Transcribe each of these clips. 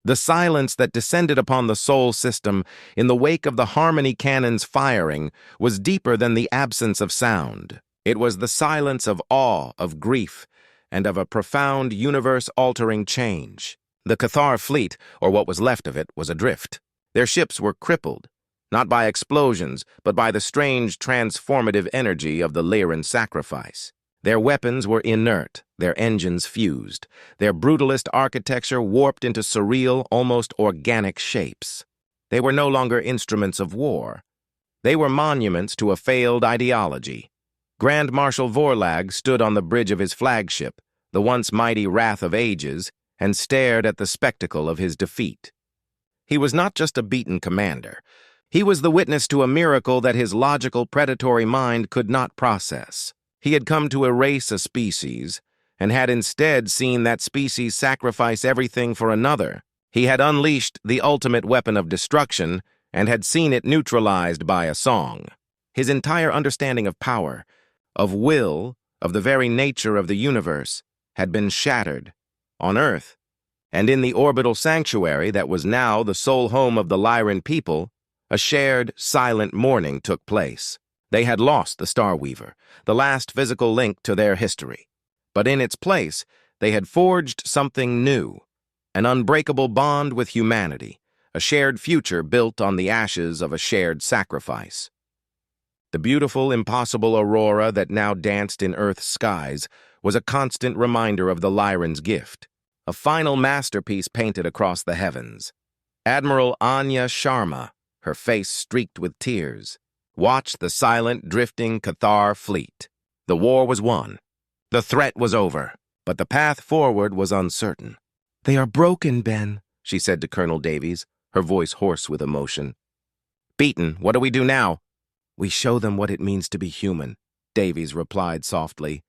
The silence that descended upon the Sol system in the wake of the Harmony cannon's firing was deeper than the absence of sound. It was the silence of awe, of grief, and of a profound, universe-altering change. The Cathar fleet, or what was left of it, was adrift. Their ships were crippled, not by explosions, but by the strange transformative energy of the Lyran sacrifice. Their weapons were inert, their engines fused, their brutalist architecture warped into surreal, almost organic shapes. They were no longer instruments of war. They were monuments to a failed ideology. Grand Marshal Vorlag stood on the bridge of his flagship, the once mighty Wrath of Ages, and stared at the spectacle of his defeat. He was not just a beaten commander. He was the witness to a miracle that his logical, predatory mind could not process. He had come to erase a species, and had instead seen that species sacrifice everything for another. He had unleashed the ultimate weapon of destruction, and had seen it neutralized by a song. His entire understanding of power, of will, of the very nature of the universe, had been shattered, on Earth, and in the orbital sanctuary that was now the sole home of the Lyran people, a shared, silent mourning took place. They had lost the Starweaver, the last physical link to their history. But in its place, they had forged something new, an unbreakable bond with humanity, a shared future built on the ashes of a shared sacrifice. The beautiful, impossible aurora that now danced in Earth's skies was a constant reminder of the Lyran's gift, a final masterpiece painted across the heavens. Admiral Anya Sharma, her face streaked with tears, watched the silent, drifting Cathar fleet. The war was won. The threat was over, but the path forward was uncertain. "They are broken, Ben," she said to Colonel Davies, her voice hoarse with emotion. "Beaten, what do we do now?" "We show them what it means to be human," Davies replied softly.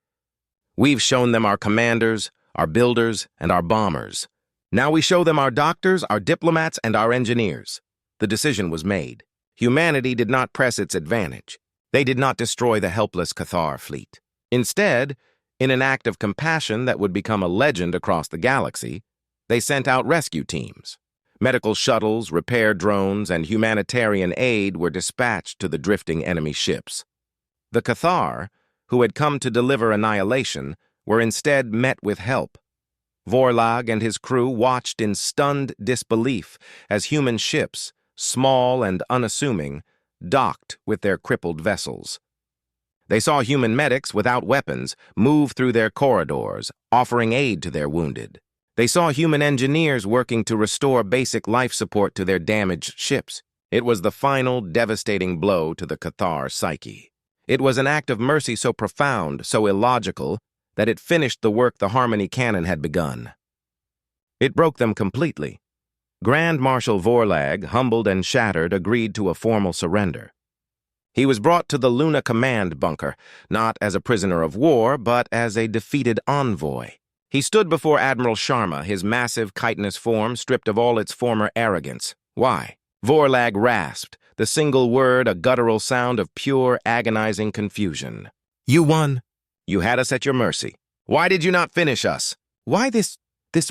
"We've shown them our commanders, our builders, and our bombers. Now we show them our doctors, our diplomats, and our engineers." The decision was made. Humanity did not press its advantage. They did not destroy the helpless Cathar fleet. Instead, in an act of compassion that would become a legend across the galaxy, they sent out rescue teams. Medical shuttles, repair drones, and humanitarian aid were dispatched to the drifting enemy ships. The Cathar, who had come to deliver annihilation, were instead met with help. Vorlag and his crew watched in stunned disbelief as human ships, small and unassuming, docked with their crippled vessels. They saw human medics without weapons move through their corridors, offering aid to their wounded. They saw human engineers working to restore basic life support to their damaged ships. It was the final, devastating blow to the Cathar psyche. It was an act of mercy so profound, so illogical, that it finished the work the Harmony cannon had begun. It broke them completely. Grand Marshal Vorlag, humbled and shattered, agreed to a formal surrender. He was brought to the Luna command bunker, not as a prisoner of war, but as a defeated envoy. He stood before Admiral Sharma, his massive, chitinous form stripped of all its former arrogance. Why? Vorlag rasped, the single word a guttural sound of pure, agonizing confusion. "You won. You had us at your mercy. Why did you not finish us? Why this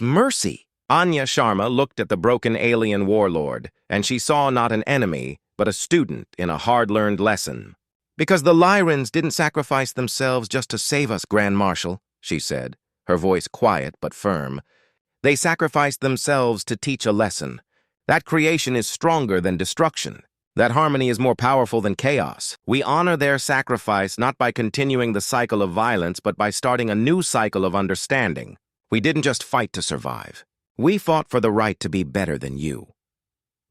mercy?" Anya Sharma looked at the broken alien warlord, and she saw not an enemy, but a student in a hard-learned lesson. "Because the Lyrans didn't sacrifice themselves just to save us, Grand Marshal," she said, her voice quiet but firm. "They sacrificed themselves to teach a lesson. That creation is stronger than destruction. That harmony is more powerful than chaos. We honor their sacrifice not by continuing the cycle of violence, but by starting a new cycle of understanding. We didn't just fight to survive. We fought for the right to be better than you."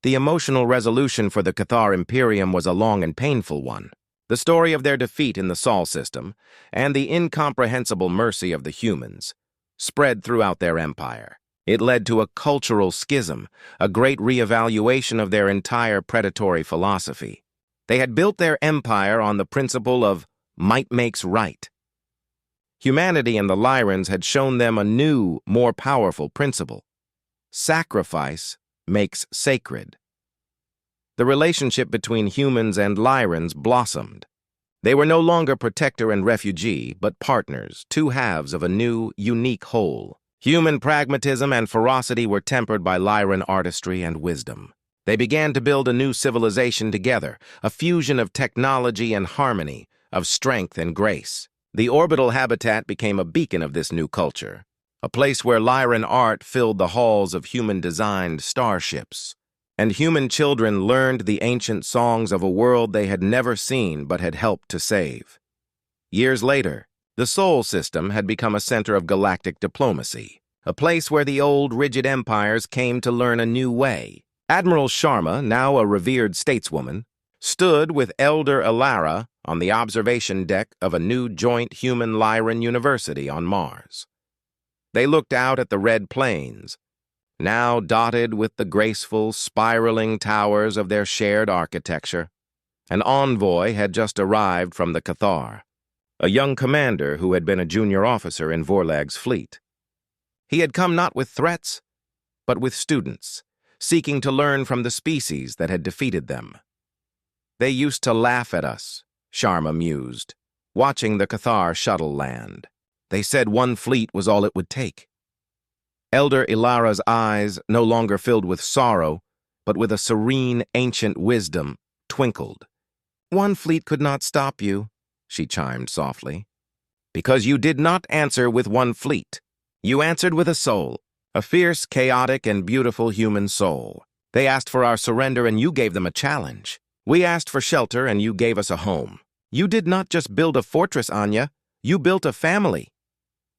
The emotional resolution for the Cathar Imperium was a long and painful one. The story of their defeat in the Sol system, and the incomprehensible mercy of the humans, spread throughout their empire. It led to a cultural schism, a great reevaluation of their entire predatory philosophy. They had built their empire on the principle of might makes right. Humanity and the Lyrans had shown them a new, more powerful principle. Sacrifice makes sacred. The relationship between humans and Lyrans blossomed. They were no longer protector and refugee, but partners, two halves of a new, unique whole. Human pragmatism and ferocity were tempered by Lyran artistry and wisdom. They began to build a new civilization together, a fusion of technology and harmony, of strength and grace. The orbital habitat became a beacon of this new culture, a place where Lyran art filled the halls of human-designed starships. And human children learned the ancient songs of a world they had never seen but had helped to save. Years later, the Sol system had become a center of galactic diplomacy, a place where the old, rigid empires came to learn a new way. Admiral Sharma, now a revered stateswoman, stood with Elder Ilara on the observation deck of a new joint human-Lyran university on Mars. They looked out at the red plains, now dotted with the graceful, spiraling towers of their shared architecture. An envoy had just arrived from the Cathar, a young commander who had been a junior officer in Vorlag's fleet. He had come not with threats, but with students, seeking to learn from the species that had defeated them. They used to laugh at us, Sharma mused, watching the Cathar shuttle land. They said one fleet was all it would take. Elder Ilara's eyes, no longer filled with sorrow, but with a serene, ancient wisdom, twinkled. "One fleet could not stop you," she chimed softly. "Because you did not answer with one fleet. You answered with a soul, a fierce, chaotic, and beautiful human soul. They asked for our surrender, and you gave them a challenge. We asked for shelter, and you gave us a home. You did not just build a fortress, Anya. You built a family."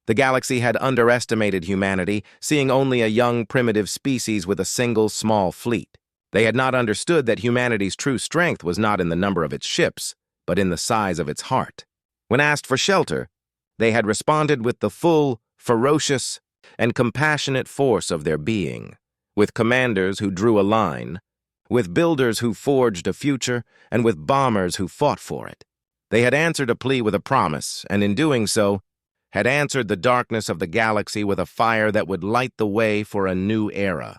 The galaxy had underestimated humanity, seeing only a young, primitive species with a single, small fleet. They had not understood that humanity's true strength was not in the number of its ships, but in the size of its heart. When asked for shelter, they had responded with the full, ferocious, and compassionate force of their being, with commanders who drew a line, with builders who forged a future, and with bombers who fought for it. They had answered a plea with a promise, and in doing so, had answered the darkness of the galaxy with a fire that would light the way for a new era.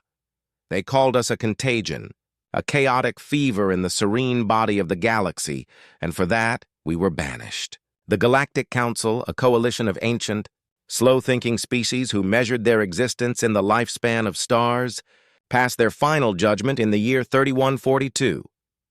They called us a contagion, a chaotic fever in the serene body of the galaxy, and for that we were banished. The Galactic Council, a coalition of ancient, slow-thinking species who measured their existence in the lifespan of stars, passed their final judgment in the year 3142.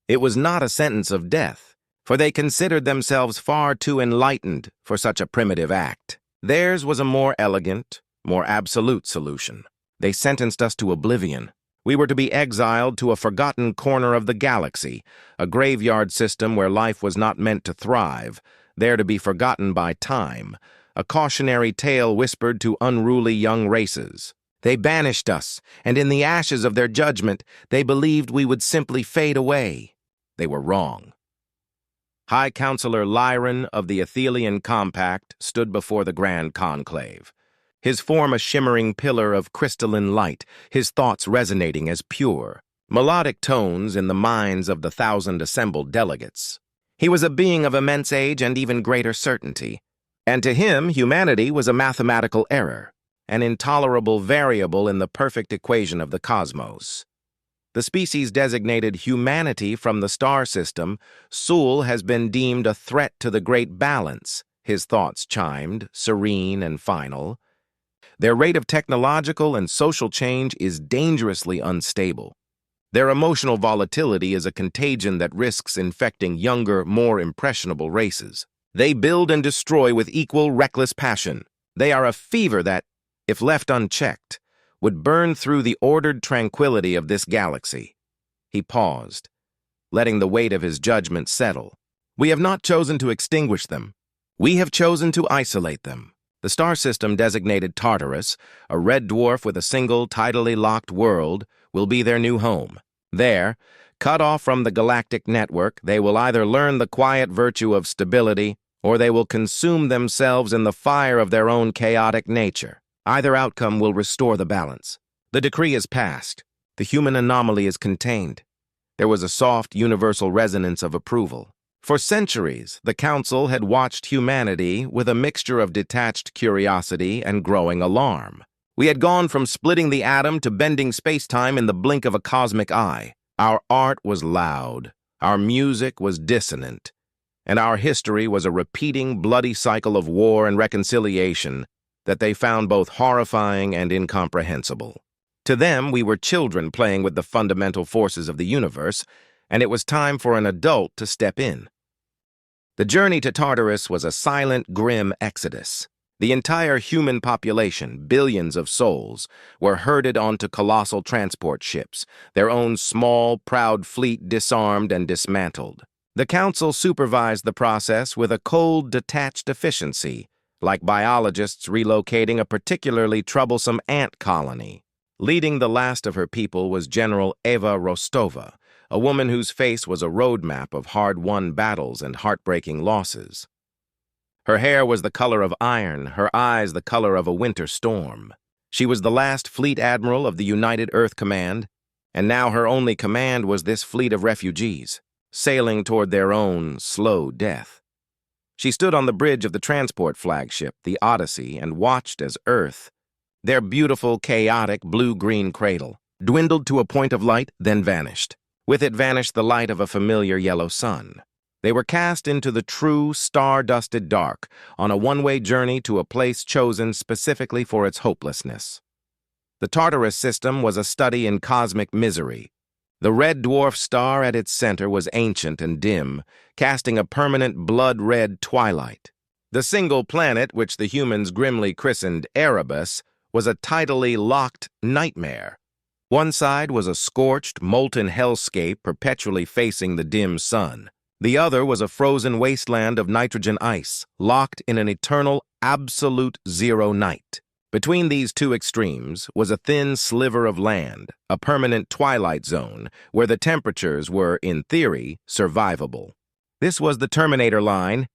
It was not a sentence of death, for they considered themselves far too enlightened for such a primitive act. Theirs was a more elegant, more absolute solution. They sentenced us to oblivion. We were to be exiled to a forgotten corner of the galaxy, a graveyard system where life was not meant to thrive, there to be forgotten by time, a cautionary tale whispered to unruly young races. They banished us, and in the ashes of their judgment, they believed we would simply fade away. They were wrong. High Counselor Lyran of the Athelian Compact stood before the Grand Conclave, his form a shimmering pillar of crystalline light, his thoughts resonating as pure, melodic tones in the minds of the 1,000 assembled delegates. He was a being of immense age and even greater certainty, and to him humanity was a mathematical error, an intolerable variable in the perfect equation of the cosmos. The species designated humanity from the star system, Sul has been deemed a threat to the great balance, his thoughts chimed, serene and final. Their rate of technological and social change is dangerously unstable. Their emotional volatility is a contagion that risks infecting younger, more impressionable races. They build and destroy with equal, reckless passion. They are a fever that, if left unchecked, would burn through the ordered tranquility of this galaxy. He paused, letting the weight of his judgment settle. We have not chosen to extinguish them. We have chosen to isolate them. The star system designated Tartarus, a red dwarf with a single, tidally locked world, will be their new home. There, cut off from the galactic network, they will either learn the quiet virtue of stability, or they will consume themselves in the fire of their own chaotic nature. Either outcome will restore the balance. The decree is passed. The human anomaly is contained. There was a soft, universal resonance of approval. For centuries, the Council had watched humanity with a mixture of detached curiosity and growing alarm. We had gone from splitting the atom to bending space-time in the blink of a cosmic eye. Our art was loud, our music was dissonant, and our history was a repeating, bloody cycle of war and reconciliation that they found both horrifying and incomprehensible. To them, we were children playing with the fundamental forces of the universe, and it was time for an adult to step in. The journey to Tartarus was a silent, grim exodus. The entire human population, billions of souls, were herded onto colossal transport ships, their own small, proud fleet disarmed and dismantled. The Council supervised the process with a cold, detached efficiency, like biologists relocating a particularly troublesome ant colony. Leading the last of her people was General Eva Rostova, a woman whose face was a roadmap of hard-won battles and heartbreaking losses. Her hair was the color of iron, her eyes the color of a winter storm. She was the last fleet admiral of the United Earth Command, and now her only command was this fleet of refugees, sailing toward their own slow death. She stood on the bridge of the transport flagship, the Odyssey, and watched as Earth, their beautiful, chaotic, blue-green cradle, dwindled to a point of light, then vanished. With it vanished the light of a familiar yellow sun. They were cast into the true, star-dusted dark on a one-way journey to a place chosen specifically for its hopelessness. The Tartarus system was a study in cosmic misery. The red dwarf star at its center was ancient and dim, casting a permanent blood-red twilight. The single planet, which the humans grimly christened Erebus, was a tidally locked nightmare. One side was a scorched, molten hellscape perpetually facing the dim sun. The other was a frozen wasteland of nitrogen ice, locked in an eternal, absolute zero night. Between these two extremes was a thin sliver of land, a permanent twilight zone, where the temperatures were, in theory, survivable. This was the Terminator line,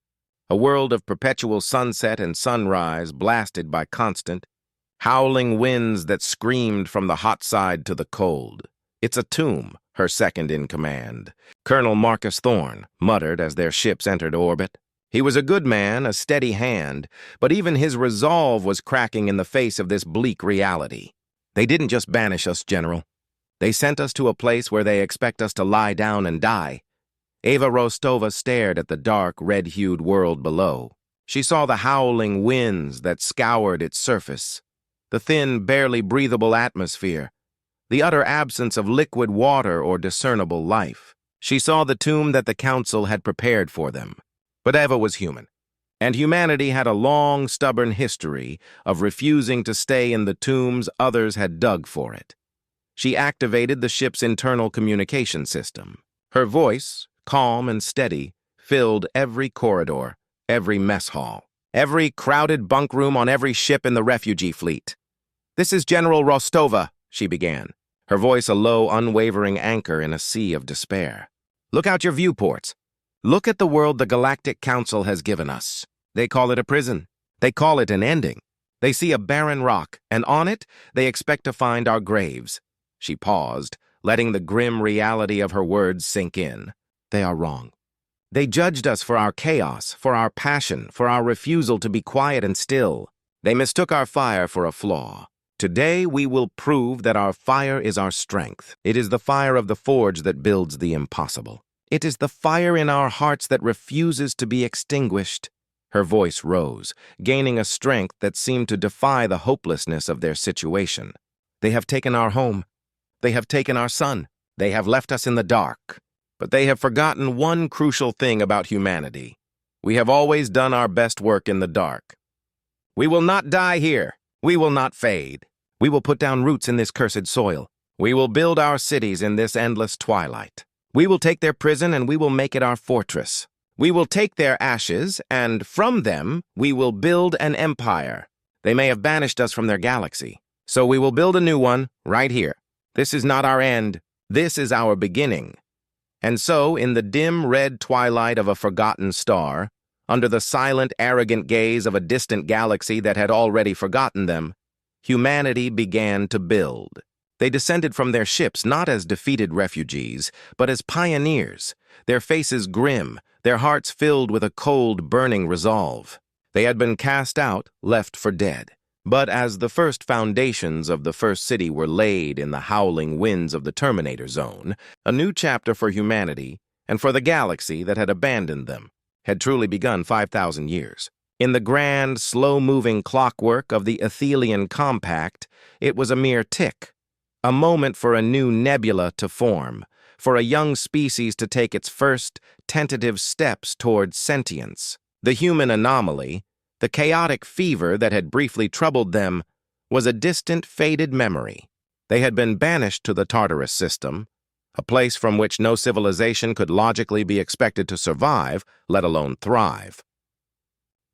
a world of perpetual sunset and sunrise blasted by constant, howling winds that screamed from the hot side to the cold. "It's a tomb," her second-in-command, Colonel Marcus Thorne, muttered as their ships entered orbit. He was a good man, a steady hand, but even his resolve was cracking in the face of this bleak reality. "They didn't just banish us, General. They sent us to a place where they expect us to lie down and die." Eva Rostova stared at the dark, red-hued world below. She saw the howling winds that scoured its surface, the thin, barely breathable atmosphere, the utter absence of liquid water or discernible life. She saw the tomb that the Council had prepared for them. But Eva was human, and humanity had a long, stubborn history of refusing to stay in the tombs others had dug for it. She activated the ship's internal communication system. Her voice, calm and steady, filled every corridor, every mess hall, every crowded bunk room on every ship in the refugee fleet. "This is General Rostova," she began, her voice a low, unwavering anchor in a sea of despair. "Look out your viewports. Look at the world the Galactic Council has given us. They call it a prison. They call it an ending. They see a barren rock, and on it, they expect to find our graves." She paused, letting the grim reality of her words sink in. "They are wrong. They judged us for our chaos, for our passion, for our refusal to be quiet and still. They mistook our fire for a flaw. Today we will prove that our fire is our strength. It is the fire of the forge that builds the impossible. It is the fire in our hearts that refuses to be extinguished." Her voice rose, gaining a strength that seemed to defy the hopelessness of their situation. "They have taken our home. They have taken our sun. They have left us in the dark. But they have forgotten one crucial thing about humanity. We have always done our best work in the dark. We will not die here. We will not fade. We will put down roots in this cursed soil. We will build our cities in this endless twilight. We will take their prison and we will make it our fortress. We will take their ashes, and from them we will build an empire. They may have banished us from their galaxy, so we will build a new one right here. This is not our end. This is our beginning." And so, in the dim red twilight of a forgotten star, under the silent, arrogant gaze of a distant galaxy that had already forgotten them, humanity began to build. They descended from their ships not as defeated refugees, but as pioneers, their faces grim, their hearts filled with a cold, burning resolve. They had been cast out, left for dead. But as the first foundations of the first city were laid in the howling winds of the Terminator Zone, a new chapter for humanity and for the galaxy that had abandoned them had truly begun 5,000 years. In the grand, slow-moving clockwork of the Athelian compact, it was a mere tick, a moment for a new nebula to form, for a young species to take its first tentative steps toward sentience. The human anomaly, the chaotic fever that had briefly troubled them, was a distant, faded memory. They had been banished to the Tartarus system, a place from which no civilization could logically be expected to survive, let alone thrive.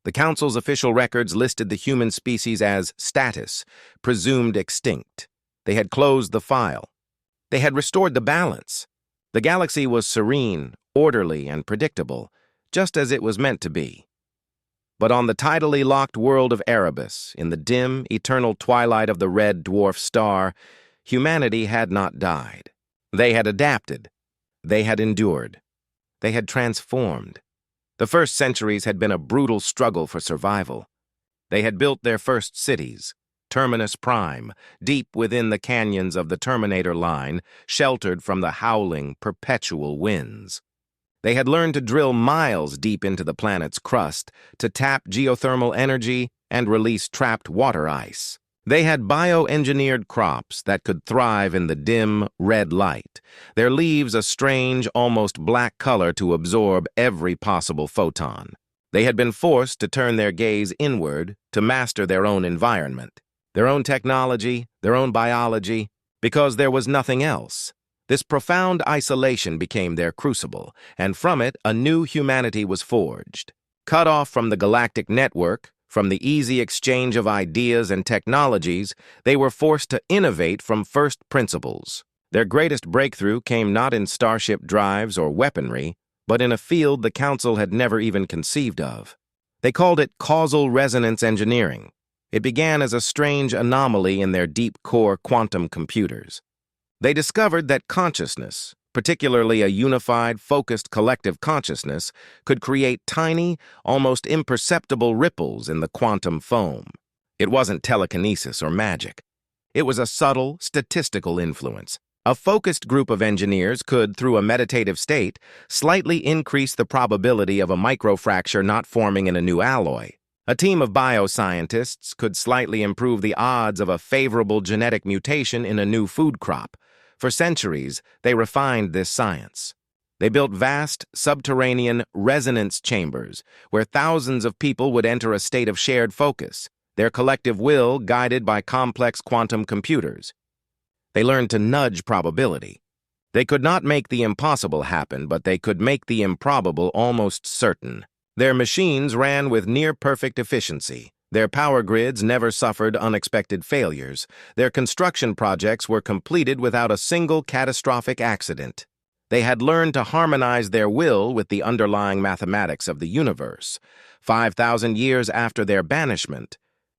The Council's official records listed the human species as status, presumed extinct. They had closed the file. They had restored the balance. The galaxy was serene, orderly, and predictable, just as it was meant to be. But on the tidally locked world of Erebus, in the dim, eternal twilight of the red dwarf star, humanity had not died. They had adapted. They had endured. They had transformed. The first centuries had been a brutal struggle for survival. They had built their first cities, Terminus Prime, deep within the canyons of the Terminator line, sheltered from the howling, perpetual winds. They had learned to drill miles deep into the planet's crust, to tap geothermal energy and release trapped water ice. They had bioengineered crops that could thrive in the dim, red light, their leaves a strange, almost black color to absorb every possible photon. They had been forced to turn their gaze inward to master their own environment, their own technology, their own biology, because there was nothing else. This profound isolation became their crucible, and from it a new humanity was forged. Cut off from the galactic network, from the easy exchange of ideas and technologies, they were forced to innovate from first principles. Their greatest breakthrough came not in starship drives or weaponry, but in a field the Council had never even conceived of. They called it causal resonance engineering. It began as a strange anomaly in their deep core quantum computers. They discovered that consciousness, particularly a unified, focused collective consciousness, could create tiny, almost imperceptible ripples in the quantum foam. It wasn't telekinesis or magic. It was a subtle, statistical influence. A focused group of engineers could, through a meditative state, slightly increase the probability of a microfracture not forming in a new alloy. A team of bioscientists could slightly improve the odds of a favorable genetic mutation in a new food crop. For centuries, they refined this science. They built vast, subterranean resonance chambers where thousands of people would enter a state of shared focus, their collective will guided by complex quantum computers. They learned to nudge probability. They could not make the impossible happen, but they could make the improbable almost certain. Their machines ran with near-perfect efficiency. Their power grids never suffered unexpected failures. Their construction projects were completed without a single catastrophic accident. They had learned to harmonize their will with the underlying mathematics of the universe. 5,000 years after their banishment,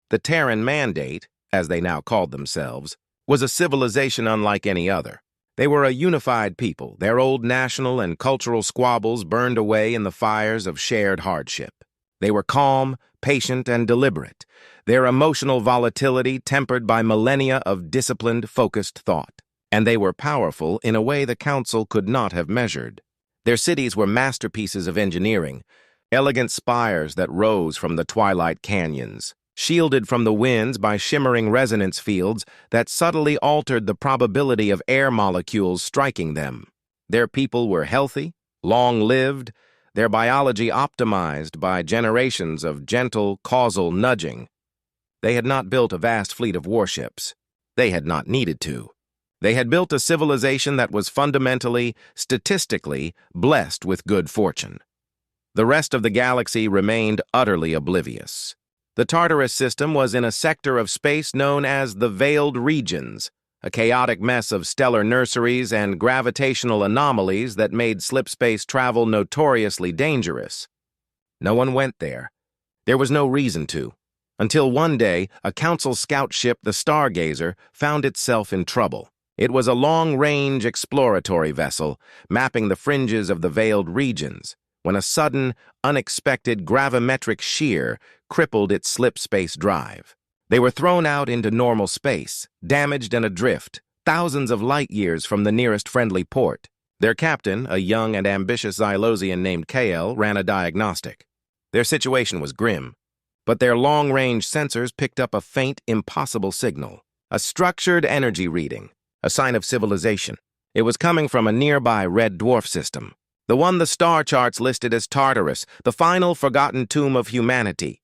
the Terran Mandate, as they now called themselves, was a civilization unlike any other. They were a unified people, their old national and cultural squabbles burned away in the fires of shared hardship. They were calm, patient, and deliberate, their emotional volatility tempered by millennia of disciplined, focused thought. And they were powerful in a way the Council could not have measured. Their cities were masterpieces of engineering, elegant spires that rose from the twilight canyons, shielded from the winds by shimmering resonance fields that subtly altered the probability of air molecules striking them. Their people were healthy, long-lived, their biology optimized by generations of gentle, causal nudging. They had not built a vast fleet of warships. They had not needed to. They had built a civilization that was fundamentally, statistically, blessed with good fortune. The rest of the galaxy remained utterly oblivious. The Tartarus system was in a sector of space known as the Veiled Regions, a chaotic mess of stellar nurseries and gravitational anomalies that made slipspace travel notoriously dangerous. No one went there. There was no reason to, until one day a Council scout ship, the Stargazer, found itself in trouble. It was a long-range exploratory vessel, mapping the fringes of the Veiled Regions, when a sudden, unexpected gravimetric shear crippled its slipspace drive. They were thrown out into normal space, damaged and adrift, thousands of light years from the nearest friendly port. Their captain, a young and ambitious Xylosian named Kael, ran a diagnostic. Their situation was grim. but their long-range sensors picked up a faint, impossible signal. A structured energy reading, a sign of civilization. It was coming from a nearby red dwarf system, the one the star charts listed as Tartarus, the final forgotten tomb of humanity.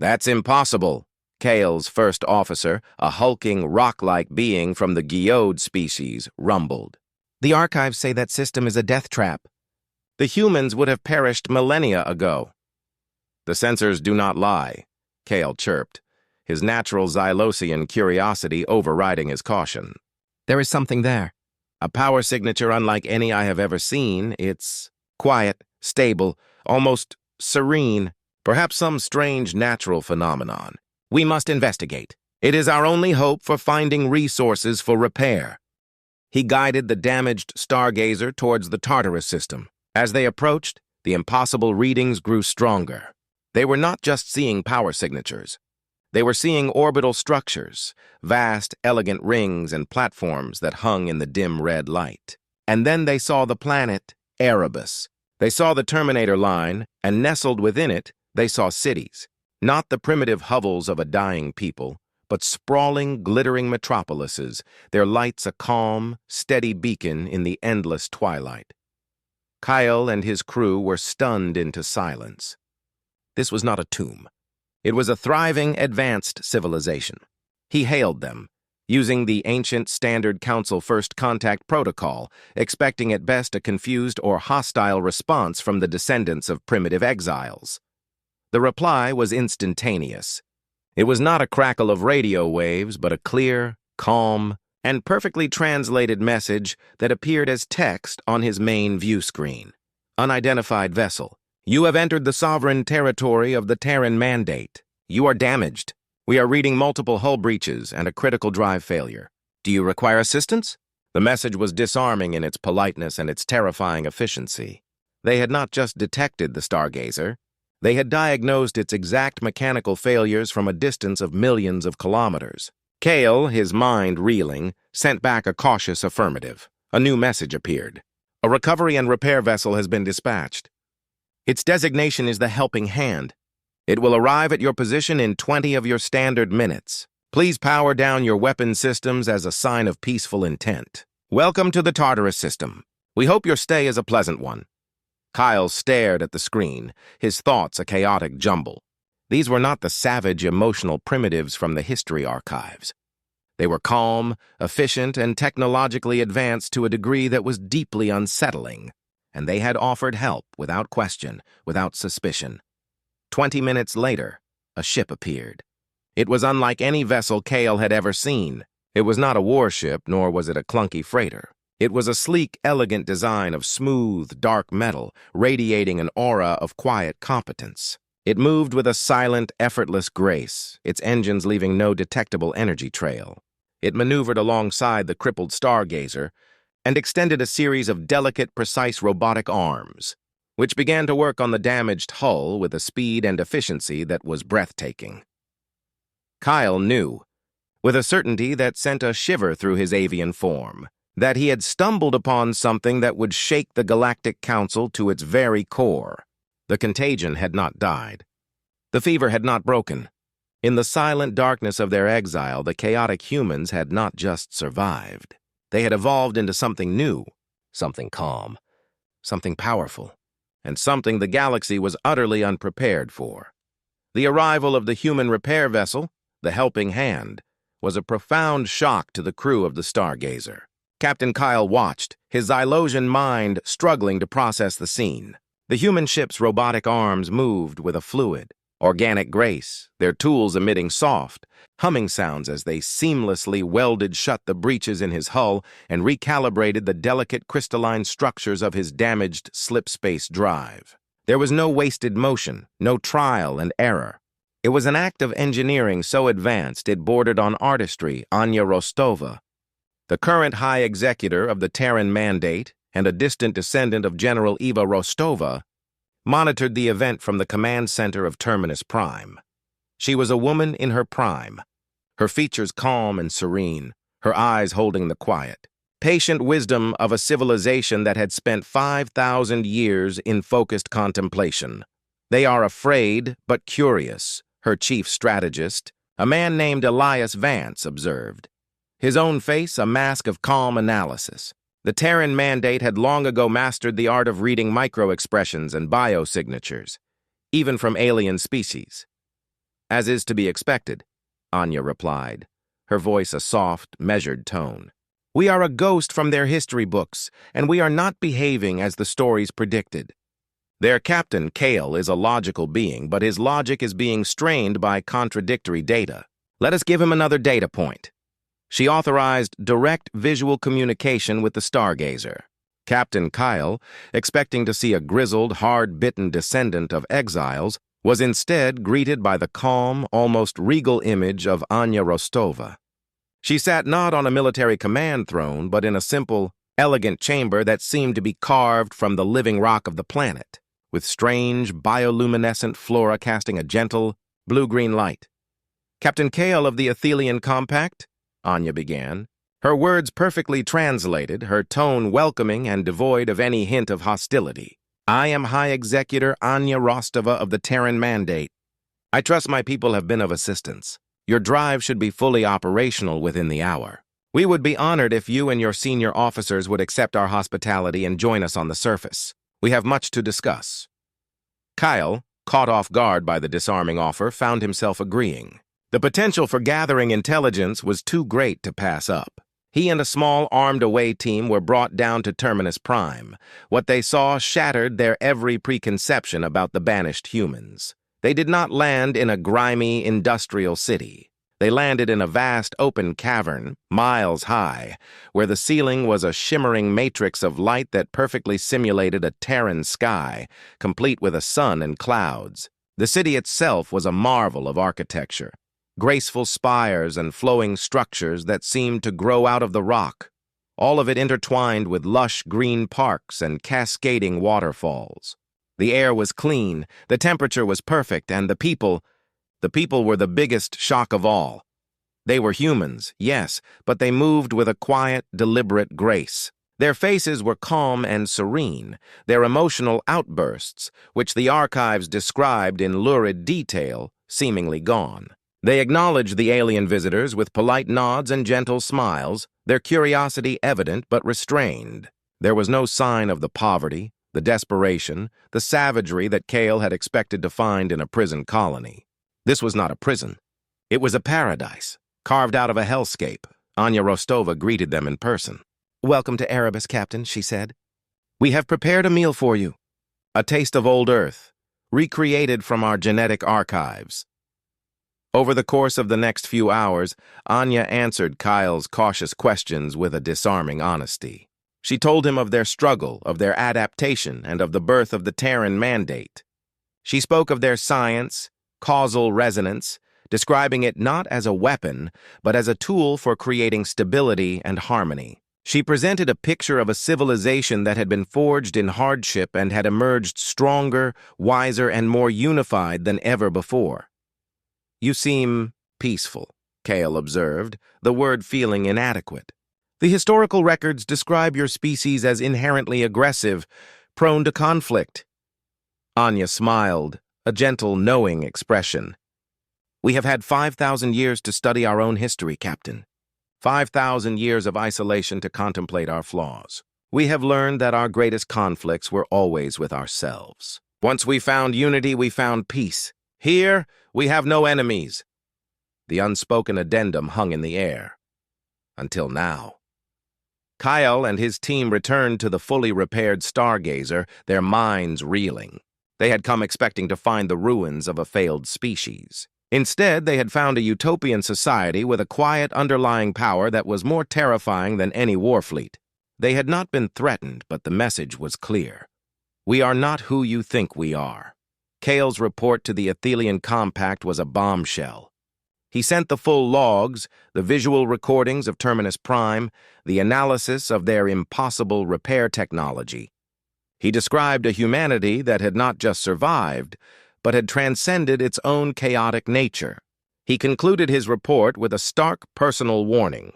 "That's impossible," Kale's first officer, a hulking, rock-like being from the geode species, rumbled. "The archives say that system is a death trap. The humans would have perished millennia ago." "The sensors do not lie," Kale chirped, his natural Xylosian curiosity overriding his caution. "There is something there. A power signature unlike any I have ever seen. It's quiet, stable, almost serene, perhaps some strange natural phenomenon. We must investigate. It is our only hope for finding resources for repair." He guided the damaged stargazer towards the Tartarus system. As they approached, the impossible readings grew stronger. They were not just seeing power signatures. They were seeing orbital structures, vast, elegant rings and platforms that hung in the dim red light. And then they saw the planet Erebus. They saw the Terminator line, and nestled within it, they saw cities. Not the primitive hovels of a dying people, but sprawling, glittering metropolises, their lights a calm, steady beacon in the endless twilight. Kyle and his crew were stunned into silence. This was not a tomb. It was a thriving, advanced civilization. He hailed them, using the ancient Standard Council First Contact Protocol, expecting at best a confused or hostile response from the descendants of primitive exiles. The reply was instantaneous. It was not a crackle of radio waves, but a clear, calm, and perfectly translated message that appeared as text on his main view screen. "Unidentified vessel. You have entered the sovereign territory of the Terran Mandate. You are damaged. We are reading multiple hull breaches and a critical drive failure. Do you require assistance?" The message was disarming in its politeness and its terrifying efficiency. They had not just detected the stargazer. They had diagnosed its exact mechanical failures from a distance of millions of kilometers. Kale, his mind reeling, sent back a cautious affirmative. A new message appeared. "A recovery and repair vessel has been dispatched. Its designation is the Helping Hand. It will arrive at your position in 20 of your standard minutes. Please power down your weapon systems as a sign of peaceful intent. Welcome to the Tartarus system. We hope your stay is a pleasant one." Kyle stared at the screen, his thoughts a chaotic jumble. These were not the savage, emotional primitives from the history archives. They were calm, efficient, and technologically advanced to a degree that was deeply unsettling. And they had offered help without question, without suspicion. 20 minutes later, a ship appeared. It was unlike any vessel Kale had ever seen. It was not a warship, nor was it a clunky freighter. It was a sleek, elegant design of smooth, dark metal, radiating an aura of quiet competence. It moved with a silent, effortless grace, its engines leaving no detectable energy trail. It maneuvered alongside the crippled stargazer, and extended a series of delicate, precise robotic arms, which began to work on the damaged hull with a speed and efficiency that was breathtaking. Kyle knew, with a certainty that sent a shiver through his avian form, that he had stumbled upon something that would shake the Galactic Council to its very core. The contagion had not died. The fever had not broken. In the silent darkness of their exile, the chaotic humans had not just survived. They had evolved into something new, something calm, something powerful, and something the galaxy was utterly unprepared for. The arrival of the human repair vessel, the Helping Hand, was a profound shock to the crew of the Stargazer. Captain Kyle watched, his Xylosian mind struggling to process the scene. The human ship's robotic arms moved with a fluid, organic grace, their tools emitting soft, humming sounds as they seamlessly welded shut the breaches in his hull and recalibrated the delicate crystalline structures of his damaged slip-space drive. There was no wasted motion, no trial and error. It was an act of engineering so advanced it bordered on artistry. Anya Rostova, the current high executor of the Terran Mandate and a distant descendant of General Eva Rostova, monitored the event from the command center of Terminus Prime. She was a woman in her prime, her features calm and serene, her eyes holding the quiet, patient wisdom of a civilization that had spent 5,000 years in focused contemplation. "They are afraid, but curious," her chief strategist, a man named Elias Vance, observed. His own face a mask of calm analysis. The Terran Mandate had long ago mastered the art of reading micro-expressions and biosignatures, even from alien species. As is to be expected, Anya replied, her voice a soft, measured tone. We are a ghost from their history books, and we are not behaving as the stories predicted. Their captain, Kale, is a logical being, but his logic is being strained by contradictory data. Let us give him another data point. She authorized direct visual communication with the Stargazer. Captain Kyle, expecting to see a grizzled, hard-bitten descendant of exiles, was instead greeted by the calm, almost regal image of Anya Rostova. She sat not on a military command throne, but in a simple, elegant chamber that seemed to be carved from the living rock of the planet, with strange, bioluminescent flora casting a gentle, blue-green light. Captain Kale of the Athelian Compact, Anya began, her words perfectly translated, her tone welcoming and devoid of any hint of hostility. I am High Executor Anya Rostova of the Terran Mandate. I trust my people have been of assistance. Your drive should be fully operational within the hour. We would be honored if you and your senior officers would accept our hospitality and join us on the surface. We have much to discuss. Kyle, caught off guard by the disarming offer, found himself agreeing. The potential for gathering intelligence was too great to pass up. He and a small armed-away team were brought down to Terminus Prime. What they saw shattered their every preconception about the banished humans. They did not land in a grimy, industrial city. They landed in a vast open cavern, miles high, where the ceiling was a shimmering matrix of light that perfectly simulated a Terran sky, complete with a sun and clouds. The city itself was a marvel of architecture. Graceful spires and flowing structures that seemed to grow out of the rock, all of it intertwined with lush green parks and cascading waterfalls. The air was clean, the temperature was perfect, and the people were the biggest shock of all. They were humans, yes, but they moved with a quiet, deliberate grace. Their faces were calm and serene, their emotional outbursts, which the archives described in lurid detail, seemingly gone. They acknowledged the alien visitors with polite nods and gentle smiles, their curiosity evident but restrained. There was no sign of the poverty, the desperation, the savagery that Kale had expected to find in a prison colony. This was not a prison. It was a paradise, carved out of a hellscape. Anya Rostova greeted them in person. Welcome to Erebus, Captain, she said. We have prepared a meal for you. A taste of old Earth, recreated from our genetic archives. Over the course of the next few hours, Anya answered Kyle's cautious questions with a disarming honesty. She told him of their struggle, of their adaptation, and of the birth of the Terran Mandate. She spoke of their science, causal resonance, describing it not as a weapon, but as a tool for creating stability and harmony. She presented a picture of a civilization that had been forged in hardship and had emerged stronger, wiser, and more unified than ever before. You seem peaceful, Kale observed, the word feeling inadequate. The historical records describe your species as inherently aggressive, prone to conflict. Anya smiled, a gentle, knowing expression. We have had 5,000 years to study our own history, Captain. 5,000 years of isolation to contemplate our flaws. We have learned that our greatest conflicts were always with ourselves. Once we found unity, we found peace. Here, we have no enemies. The unspoken addendum hung in the air. Until now. Kyle and his team returned to the fully repaired Stargazer, their minds reeling. They had come expecting to find the ruins of a failed species. Instead, they had found a utopian society with a quiet underlying power that was more terrifying than any warfleet. They had not been threatened, but the message was clear. We are not who you think we are. Kale's report to the Athelian Compact was a bombshell. He sent the full logs, the visual recordings of Terminus Prime, the analysis of their impossible repair technology. He described a humanity that had not just survived, but had transcended its own chaotic nature. He concluded his report with a stark personal warning.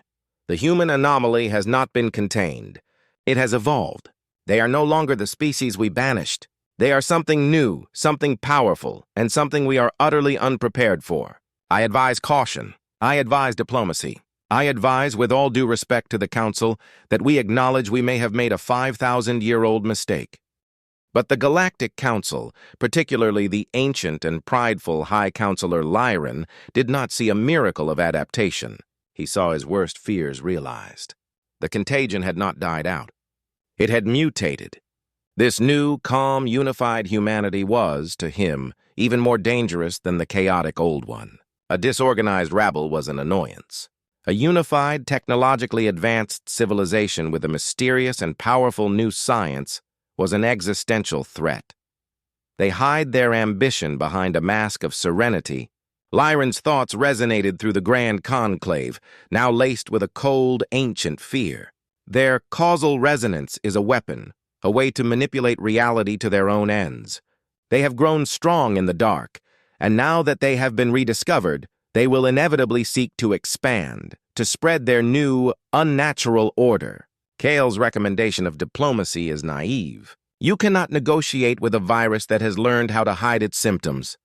The human anomaly has not been contained. It has evolved. They are no longer the species we banished. They are something new, something powerful, and something we are utterly unprepared for. I advise caution. I advise diplomacy. I advise, with all due respect to the Council, that we acknowledge we may have made a 5,000-year-old mistake. But the Galactic Council, particularly the ancient and prideful High Counselor Lyran, did not see a miracle of adaptation. He saw his worst fears realized. The contagion had not died out. It had mutated. This new, calm, unified humanity was, to him, even more dangerous than the chaotic old one. A disorganized rabble was an annoyance. A unified, technologically advanced civilization with a mysterious and powerful new science was an existential threat. They hide their ambition behind a mask of serenity. Lyran's thoughts resonated through the grand conclave, now laced with a cold, ancient fear. Their causal resonance is a weapon, a way to manipulate reality to their own ends. They have grown strong in the dark, and now that they have been rediscovered, they will inevitably seek to expand, to spread their new, unnatural order. Kale's recommendation of diplomacy is naive. You cannot negotiate with a virus that has learned how to hide its symptoms.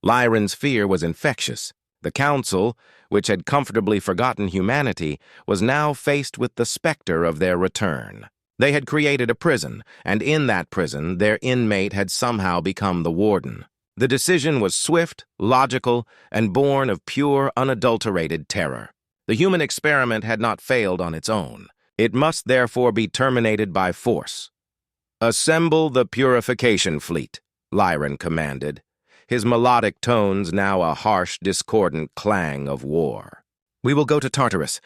Lyran's fear was infectious. The Council, which had comfortably forgotten humanity, was now faced with the specter of their return. They had created a prison, and in that prison, their inmate had somehow become the warden. The decision was swift, logical, and born of pure, unadulterated terror. The human experiment had not failed on its own. It must therefore be terminated by force. "Assemble the purification fleet," Lyran commanded, his melodic tones now a harsh, discordant clang of war. "We will go to Tartarus.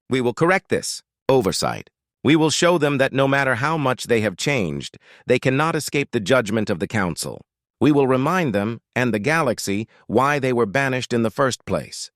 We will correct this. Oversight. We will show them that no matter how much they have changed, they cannot escape the judgment of the Council. We will remind them, and the galaxy, why they were banished in the first place."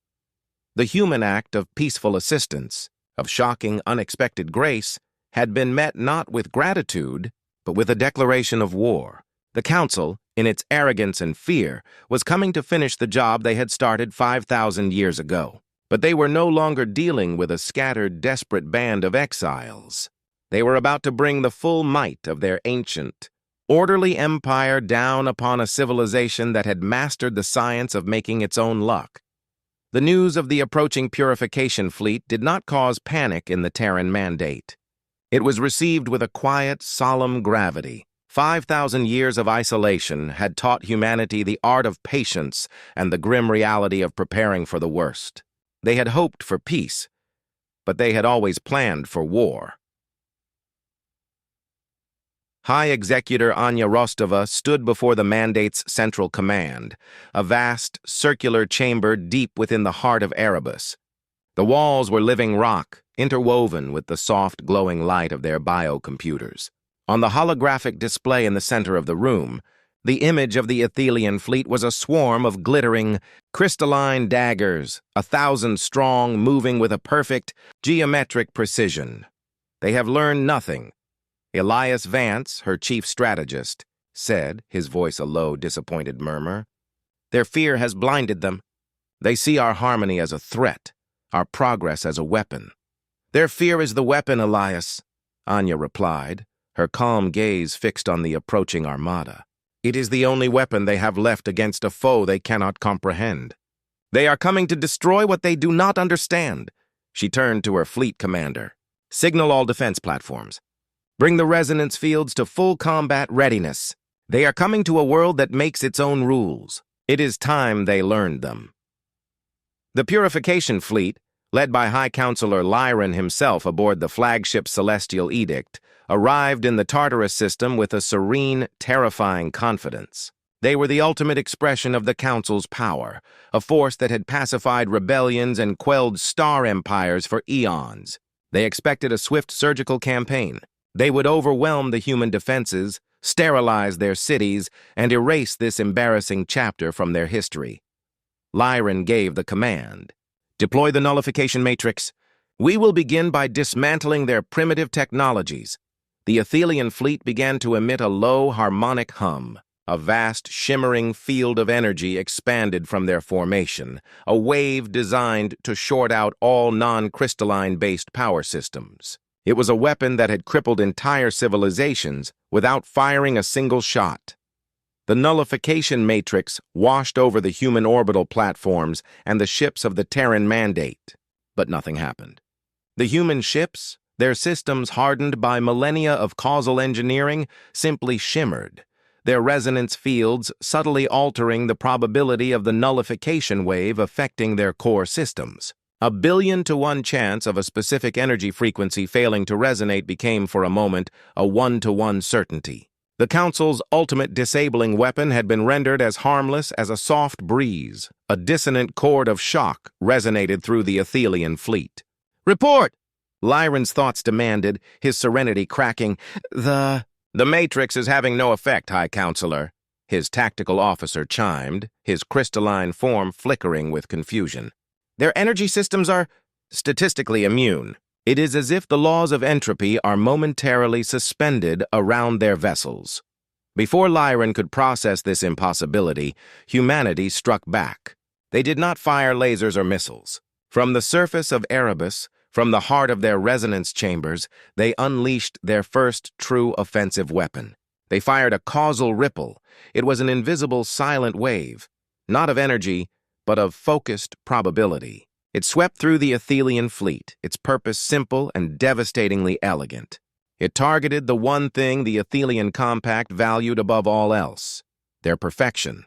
The human act of peaceful assistance, of shocking, unexpected grace, had been met not with gratitude, but with a declaration of war. The Council, in its arrogance and fear, was coming to finish the job they had started 5,000 years ago. But they were no longer dealing with a scattered, desperate band of exiles. They were about to bring the full might of their ancient, orderly empire down upon a civilization that had mastered the science of making its own luck. The news of the approaching purification fleet did not cause panic in the Terran Mandate. It was received with a quiet, solemn gravity. 5,000 years of isolation had taught humanity the art of patience and the grim reality of preparing for the worst. They had hoped for peace, but they had always planned for war. High Executor Anya Rostova stood before the Mandate's central command, a vast, circular chamber deep within the heart of Erebus. The walls were living rock, interwoven with the soft, glowing light of their biocomputers. On the holographic display in the center of the room, the image of the Athelian fleet was a swarm of glittering, crystalline daggers, 1,000 strong, moving with a perfect, geometric precision. "They have learned nothing," Elias Vance, her chief strategist, said, his voice a low, disappointed murmur. "Their fear has blinded them. They see our harmony as a threat, our progress as a weapon." "Their fear is the weapon, Elias," Anya replied, her calm gaze fixed on the approaching armada. "It is the only weapon they have left against a foe they cannot comprehend. They are coming to destroy what they do not understand." She turned to her fleet commander. "Signal all defense platforms. Bring the resonance fields to full combat readiness. They are coming to a world that makes its own rules. It is time they learned them." The Purification Fleet, led by High Counselor Lyran himself aboard the flagship Celestial Edict, arrived in the Tartarus system with a serene, terrifying confidence. They were the ultimate expression of the Council's power, a force that had pacified rebellions and quelled star empires for eons. They expected a swift surgical campaign. They would overwhelm the human defenses, sterilize their cities, and erase this embarrassing chapter from their history. Lyran gave the command. "Deploy the nullification matrix. We will begin by dismantling their primitive technologies." The Athelian fleet began to emit a low, harmonic hum. A vast, shimmering field of energy expanded from their formation, a wave designed to short out all non-crystalline-based power systems. It was a weapon that had crippled entire civilizations without firing a single shot. The nullification matrix washed over the human orbital platforms and the ships of the Terran Mandate, but nothing happened. The human ships, their systems hardened by millennia of causal engineering, simply shimmered, their resonance fields subtly altering the probability of the nullification wave affecting their core systems. 1,000,000,000 chance of a specific energy frequency failing to resonate became for a moment a 1-to-1 certainty. The Council's ultimate disabling weapon had been rendered as harmless as a soft breeze. A dissonant chord of shock resonated through the Athelian fleet. "Report!" Lyran's thoughts demanded, his serenity cracking. The Matrix is having no effect, High Counselor," his tactical officer chimed, his crystalline form flickering with confusion. "Their energy systems are statistically immune. It is as if the laws of entropy are momentarily suspended around their vessels." Before Lyran could process this impossibility, humanity struck back. They did not fire lasers or missiles. From the surface of Erebus, from the heart of their resonance chambers, they unleashed their first true offensive weapon. They fired a causal ripple. It was an invisible silent wave, not of energy, but of focused probability. It swept through the Athelian fleet, its purpose simple and devastatingly elegant. It targeted the one thing the Athelian Compact valued above all else: their perfection.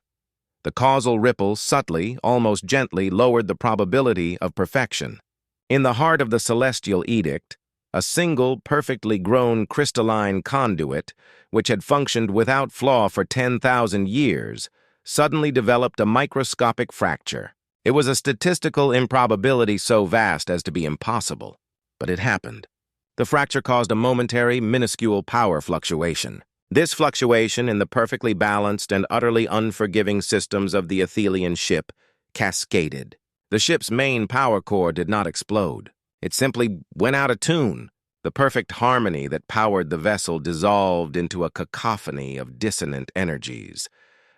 The causal ripple subtly, almost gently, lowered the probability of perfection. In the heart of the Celestial Edict, a single, perfectly grown crystalline conduit, which had functioned without flaw for 10,000 years, suddenly developed a microscopic fracture. It was a statistical improbability so vast as to be impossible, but it happened. The fracture caused a momentary, minuscule power fluctuation. This fluctuation in the perfectly balanced and utterly unforgiving systems of the Athelian ship cascaded. The ship's main power core did not explode. It simply went out of tune. The perfect harmony that powered the vessel dissolved into a cacophony of dissonant energies,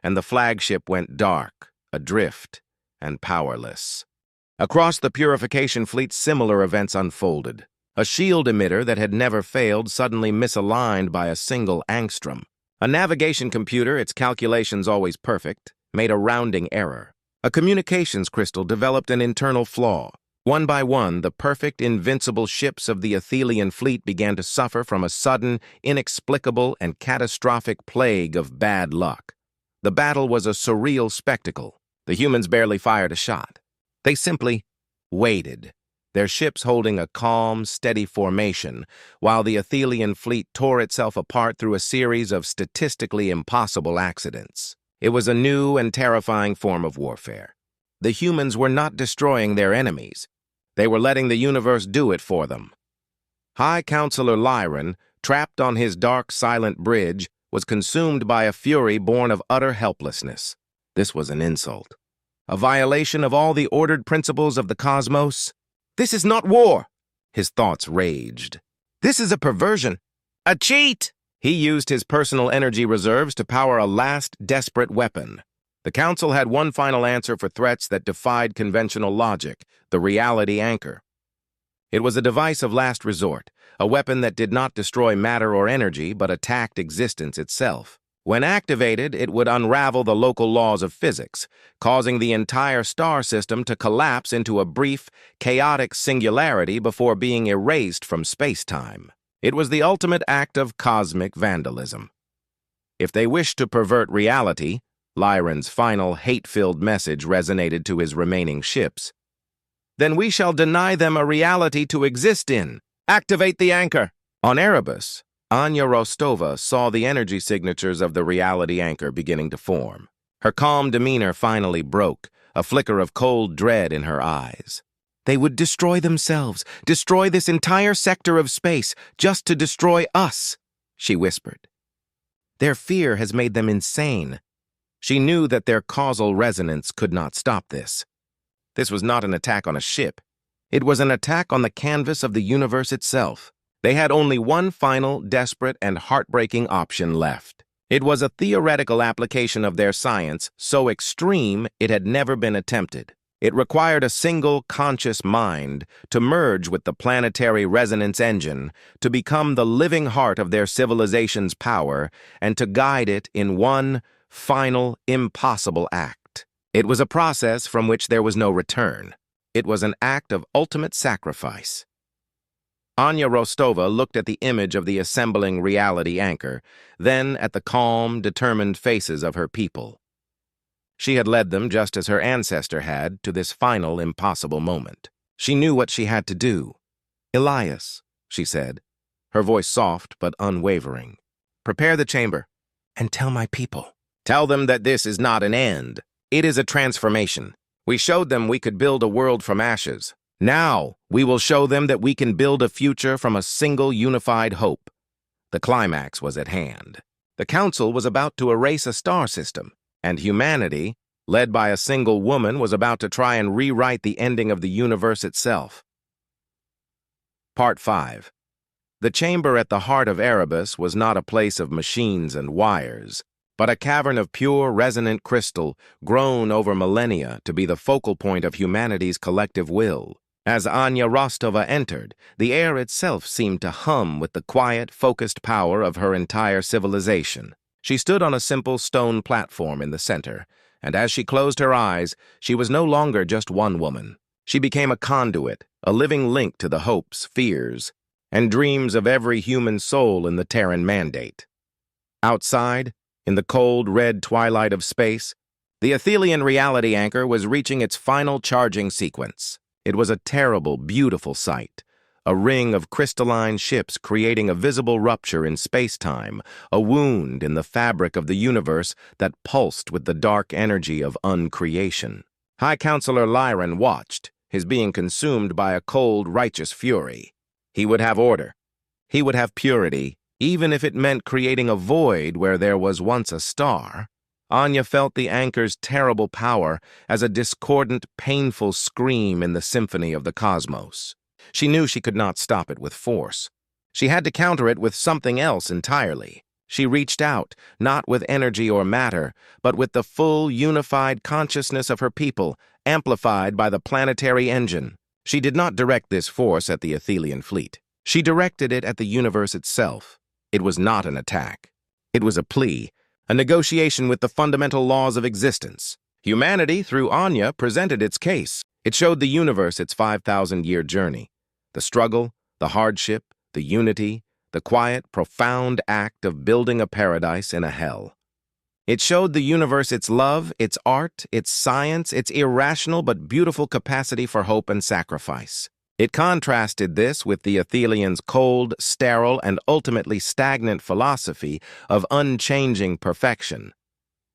and the flagship went dark, adrift, and powerless. Across the purification fleet, similar events unfolded. A shield emitter that had never failed suddenly misaligned by a single angstrom. A navigation computer, its calculations always perfect, made a rounding error. A communications crystal developed an internal flaw. One by one, the perfect, invincible ships of the Athelian fleet began to suffer from a sudden, inexplicable, and catastrophic plague of bad luck. The battle was a surreal spectacle. The humans barely fired a shot. They simply waited, their ships holding a calm, steady formation, while the Athelian fleet tore itself apart through a series of statistically impossible accidents. It was a new and terrifying form of warfare. The humans were not destroying their enemies. They were letting the universe do it for them. High Counselor Lyran, trapped on his dark, silent bridge, was consumed by a fury born of utter helplessness. This was an insult. A violation of all the ordered principles of the cosmos. "This is not war," his thoughts raged. "This is a perversion. A cheat!" He used his personal energy reserves to power a last desperate weapon. The Council had one final answer for threats that defied conventional logic: the reality anchor. It was a device of last resort, a weapon that did not destroy matter or energy but attacked existence itself. When activated, it would unravel the local laws of physics, causing the entire star system to collapse into a brief, chaotic singularity before being erased from space-time. It was the ultimate act of cosmic vandalism. If they wished to pervert reality, Lyran's final hate-filled message resonated to his remaining ships, then we shall deny them a reality to exist in. Activate the anchor. On Erebus, Anya Rostova saw the energy signatures of the reality anchor beginning to form. Her calm demeanor finally broke, a flicker of cold dread in her eyes. They would destroy themselves, destroy this entire sector of space, just to destroy us, she whispered. Their fear has made them insane. She knew that their causal resonance could not stop this. This was not an attack on a ship. It was an attack on the canvas of the universe itself. They had only one final, desperate, and heartbreaking option left. It was a theoretical application of their science so extreme it had never been attempted. It required a single conscious mind to merge with the planetary resonance engine, to become the living heart of their civilization's power, and to guide it in one final, impossible act. It was a process from which there was no return. It was an act of ultimate sacrifice. Anya Rostova looked at the image of the assembling reality anchor, then at the calm, determined faces of her people. She had led them just as her ancestor had to this final, impossible moment. She knew what she had to do. "Elias," she said, her voice soft but unwavering, "prepare the chamber and tell my people. Tell them that this is not an end. It is a transformation. We showed them we could build a world from ashes. Now we will show them that we can build a future from a single unified hope." The climax was at hand. The council was about to erase a star system, and humanity, led by a single woman, was about to try and rewrite the ending of the universe itself. Part 5. The chamber at the heart of Erebus was not a place of machines and wires, but a cavern of pure, resonant crystal grown over millennia to be the focal point of humanity's collective will. As Anya Rostova entered, the air itself seemed to hum with the quiet, focused power of her entire civilization. She stood on a simple stone platform in the center, and as she closed her eyes, she was no longer just one woman. She became a conduit, a living link to the hopes, fears, and dreams of every human soul in the Terran Mandate. Outside, in the cold, red twilight of space, the Athelian reality anchor was reaching its final charging sequence. It was a terrible, beautiful sight, a ring of crystalline ships creating a visible rupture in space-time, a wound in the fabric of the universe that pulsed with the dark energy of uncreation. High Counselor Lyran watched, his being consumed by a cold, righteous fury. He would have order. He would have purity, even if it meant creating a void where there was once a star. Anya felt the anchor's terrible power as a discordant, painful scream in the symphony of the cosmos. She knew she could not stop it with force. She had to counter it with something else entirely. She reached out, not with energy or matter, but with the full, unified consciousness of her people, amplified by the planetary engine. She did not direct this force at the Athelian fleet. She directed it at the universe itself. It was not an attack. It was a plea, a negotiation with the fundamental laws of existence. Humanity, through Anya, presented its case. It showed the universe its 5,000-year journey. The struggle, the hardship, the unity, the quiet, profound act of building a paradise in a hell. It showed the universe its love, its art, its science, its irrational but beautiful capacity for hope and sacrifice. It contrasted this with the Athelians' cold, sterile, and ultimately stagnant philosophy of unchanging perfection.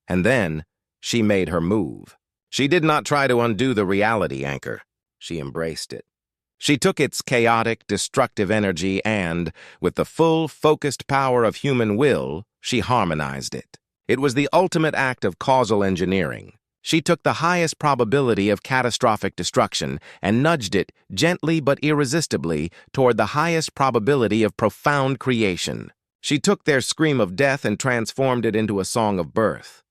And then, she made her move. She did not try to undo the reality anchor. She embraced it. She took its chaotic, destructive energy and, with the full, focused power of human will, she harmonized it. It was the ultimate act of causal engineering. She took the highest probability of catastrophic destruction and nudged it, gently but irresistibly, toward the highest probability of profound creation. She took their scream of death and transformed it into a song of birth.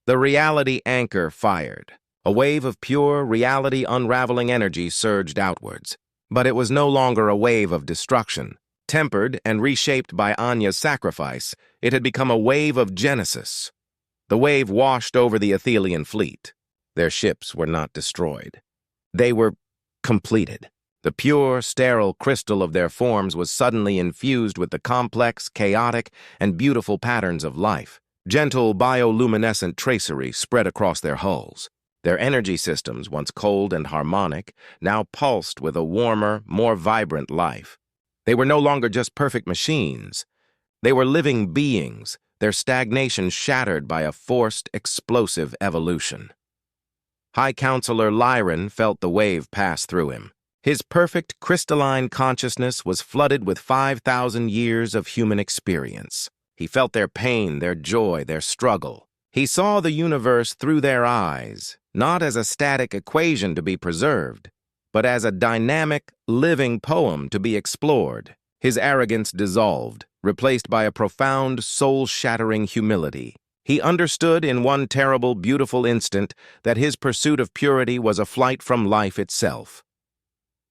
The reality anchor fired. A wave of pure, reality-unraveling energy surged outwards. But it was no longer a wave of destruction. Tempered and reshaped by Anya's sacrifice, it had become a wave of genesis. The wave washed over the Athelian fleet. Their ships were not destroyed. They were completed. The pure, sterile crystal of their forms was suddenly infused with the complex, chaotic, and beautiful patterns of life. Gentle bioluminescent tracery spread across their hulls. Their energy systems, once cold and harmonic, now pulsed with a warmer, more vibrant life. They were no longer just perfect machines. They were living beings, their stagnation shattered by a forced, explosive evolution. High Counselor Lyran felt the wave pass through him. His perfect, crystalline consciousness was flooded with 5,000 years of human experience. He felt their pain, their joy, their struggle. He saw the universe through their eyes, not as a static equation to be preserved, but as a dynamic, living poem to be explored. His arrogance dissolved, replaced by a profound, soul-shattering humility. He understood in one terrible, beautiful instant that his pursuit of purity was a flight from life itself.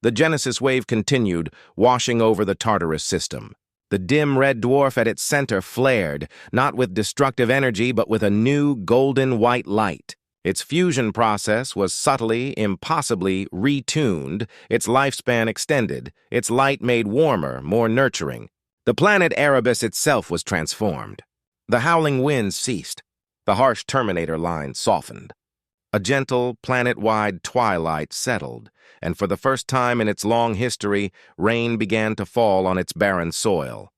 The Genesis wave continued, washing over the Tartarus system. The dim red dwarf at its center flared, not with destructive energy but with a new golden white light. Its fusion process was subtly, impossibly retuned, its lifespan extended, its light made warmer, more nurturing. The planet Erebus itself was transformed. The howling winds ceased. The harsh Terminator line softened. A gentle, planet-wide twilight settled, and for the first time in its long history, rain began to fall on its barren soil.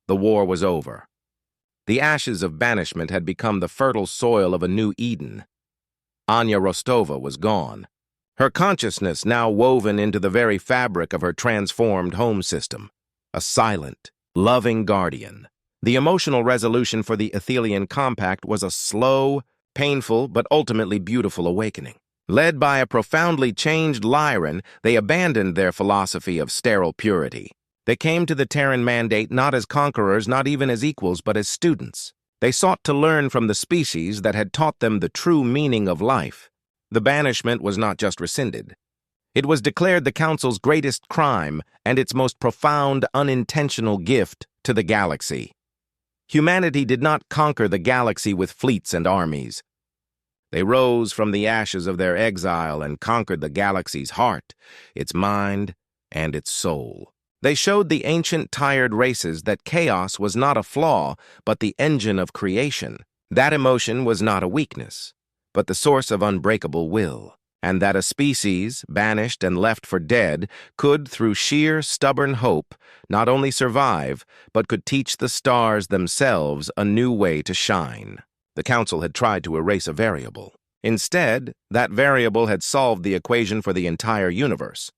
The war was over. The ashes of banishment had become the fertile soil of a new Eden. Anya Rostova was gone, her consciousness now woven into the very fabric of her transformed home system. A silent, loving guardian. The emotional resolution for the Athelian Compact was a slow, painful, but ultimately beautiful awakening. Led by a profoundly changed Lyran, they abandoned their philosophy of sterile purity. They came to the Terran Mandate not as conquerors, not even as equals, but as students. They sought to learn from the species that had taught them the true meaning of life. The banishment was not just rescinded. It was declared the Council's greatest crime and its most profound, unintentional gift to the galaxy. Humanity did not conquer the galaxy with fleets and armies. They rose from the ashes of their exile and conquered the galaxy's heart, its mind, and its soul. They showed the ancient, tired races that chaos was not a flaw, but the engine of creation. That emotion was not a weakness, but the source of unbreakable will, and that a species, banished and left for dead, could, through sheer, stubborn hope, not only survive, but could teach the stars themselves a new way to shine. The Council had tried to erase a variable. Instead, that variable had solved the equation for the entire universe.